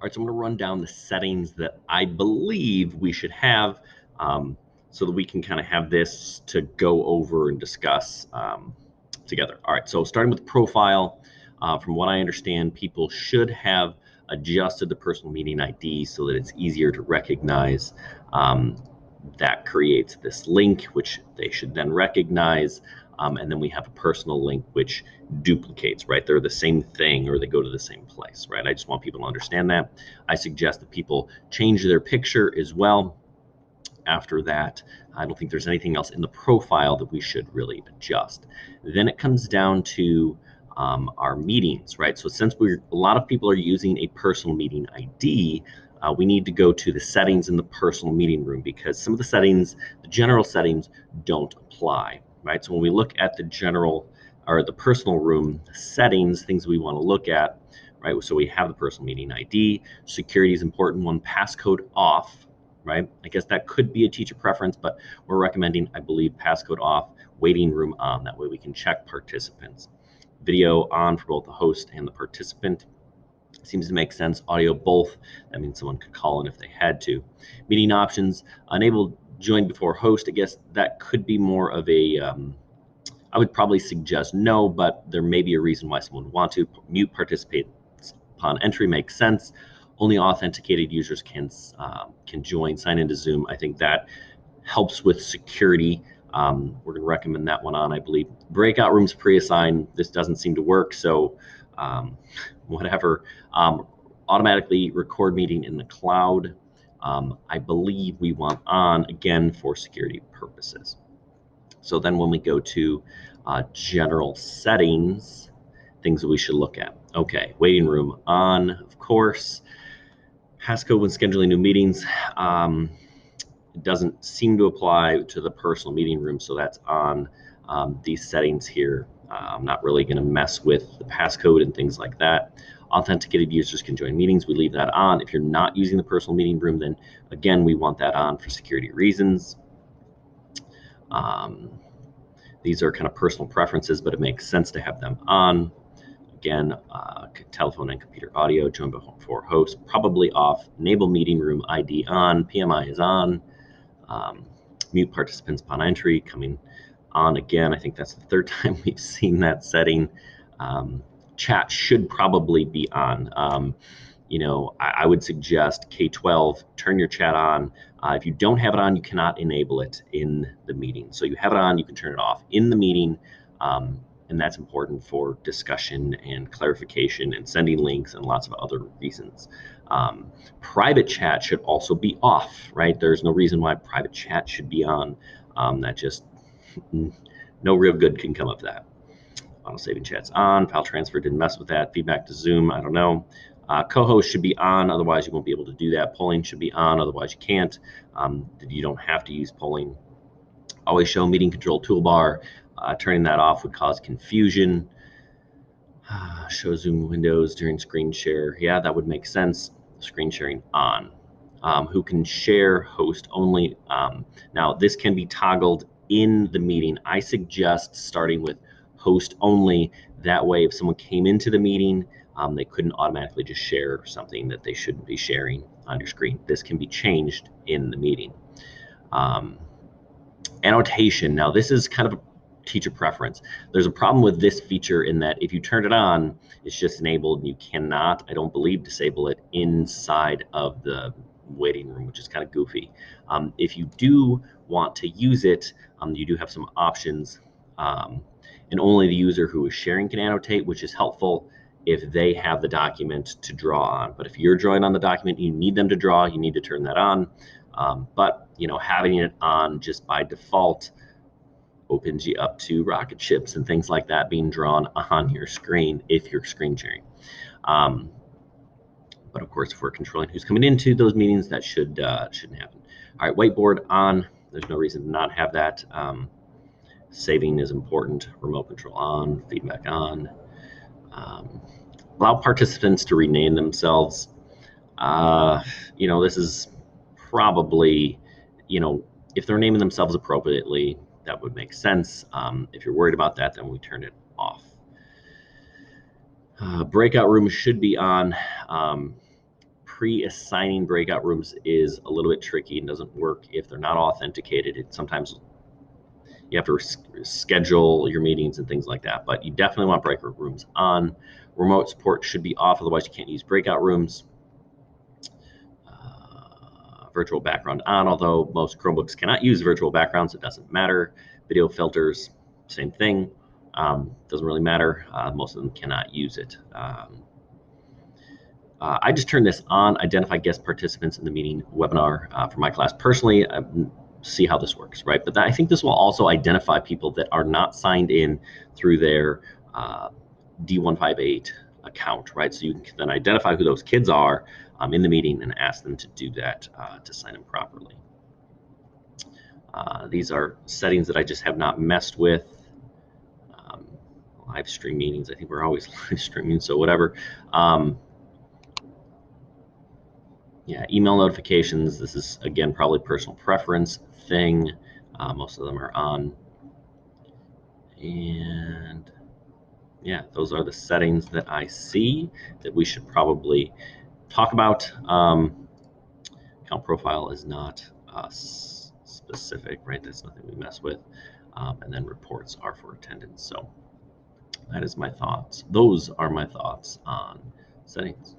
right, so I'm going to run down the settings that I believe we should have so that we can kind of have this to go over and discuss together. All right, so starting with profile, from what I understand, people should have adjusted the personal meeting ID so that it's easier to recognize. That creates this link, which they should then recognize. And then we have a personal link, which duplicates, right? They're the same thing or they go to the same place, right? I just want people to understand that. I suggest that people change their picture as well. After that, I don't think there's anything else in the profile that we should really adjust. Then it comes down to our meetings, right? So since a lot of people are using a personal meeting ID, we need to go to the settings in the personal meeting room because some of the settings, the general settings, don't apply, right? So when we look at the general or the personal room settings, things we want to look at, right? So we have the personal meeting ID, security is important one, passcode off, right? I guess that could be a teacher preference, but we're recommending, I believe, passcode off, waiting room on. That way we can check participants. Video on for both the host and the participant. Seems to make sense. Audio both. That means someone could call in if they had to. Meeting options, enable join before host. I guess that could be more of a, I would probably suggest no, but there may be a reason why someone would want to. Mute participants upon entry makes sense. Only authenticated users can join, sign into Zoom. I think that helps with security. We're going to recommend that one on, I believe. Breakout rooms pre-assigned. This doesn't seem to work, so whatever. Automatically record meeting in the cloud. I believe we want on, again, for security purposes. So then when we go to general settings, things that we should look at. Okay, waiting room on, of course. Passcode when scheduling new meetings. It doesn't seem to apply to the personal meeting room, so that's on these settings here. I'm not really going to mess with the passcode and things like that. Authenticated users can join meetings. We leave that on. If you're not using the personal meeting room, then again, we want that on for security reasons. These are kind of personal preferences, but it makes sense to have them on. Again, telephone and computer audio, join before host, probably off. Enable meeting room ID on, PMI is on. Mute participants upon entry, coming on again. I think that's the third time we've seen that setting. Chat should probably be on. I would suggest K-12, turn your chat on. If you don't have it on, you cannot enable it in the meeting. So you have it on, you can turn it off in the meeting, and that's important for discussion and clarification and sending links and lots of other reasons. Private chat should also be off, right? There's no reason why private chat should be on. That just, no real good can come of that. Auto saving chat's on. File transfer didn't mess with that. Feedback to Zoom, I don't know. Co-host should be on, otherwise you won't be able to do that. Polling should be on, otherwise you can't. You don't have to use polling. Always show meeting control toolbar. Turning that off would cause confusion. Show Zoom windows during screen share. Yeah, that would make sense. Screen sharing on. Who can share host only. Now, this can be toggled in the meeting. I suggest starting with host only. That way, if someone came into the meeting, they couldn't automatically just share something that they shouldn't be sharing on your screen. This can be changed in the meeting. Annotation. Now, this is kind of a teacher preference. There's a problem with this feature in that if you turn it on, it's just enabled and you cannot, I don't believe, disable it inside of the waiting room, which is kind of goofy. If you do want to use it, you do have some options, and only the user who is sharing can annotate, which is helpful if they have the document to draw on. But if you're drawing on the document, you need them to draw, you need to turn that on. But having it on just by default opens you up to rocket ships and things like that being drawn on your screen if you're screen sharing. But of course, if we're controlling who's coming into those meetings, that shouldn't happen. All right, whiteboard on. There's no reason to not have that. Saving is important. Remote control on. Feedback on. Allow participants to rename themselves. This is probably, if they're naming themselves appropriately, that would make sense. If you're worried about that, then we turn it off. Breakout rooms should be on. pre-assigning breakout rooms is a little bit tricky and doesn't work if they're not authenticated. It sometimes you have to schedule your meetings and things like that, but you definitely want breakout rooms on. Remote support should be off, otherwise you can't use breakout rooms. Virtual background on, although most Chromebooks cannot use virtual backgrounds, it doesn't matter. Video filters, same thing. Doesn't really matter. Most of them cannot use it. I just turned this on, identify guest participants in the meeting webinar for my class. Personally, see how this works, right? But I think this will also identify people that are not signed in through their D158 account, right? So you can then identify who those kids are in the meeting and ask them to do that to sign in properly. These are settings that I just have not messed with. Live stream meetings, I think we're always live streaming, so whatever. Yeah, email notifications. This is, again, probably personal preference thing. Most of them are on. And yeah, those are the settings that I see that we should probably talk about. Account profile is not specific, right? That's nothing we mess with. And then reports are for attendance. So that is my thoughts. Those are my thoughts on settings.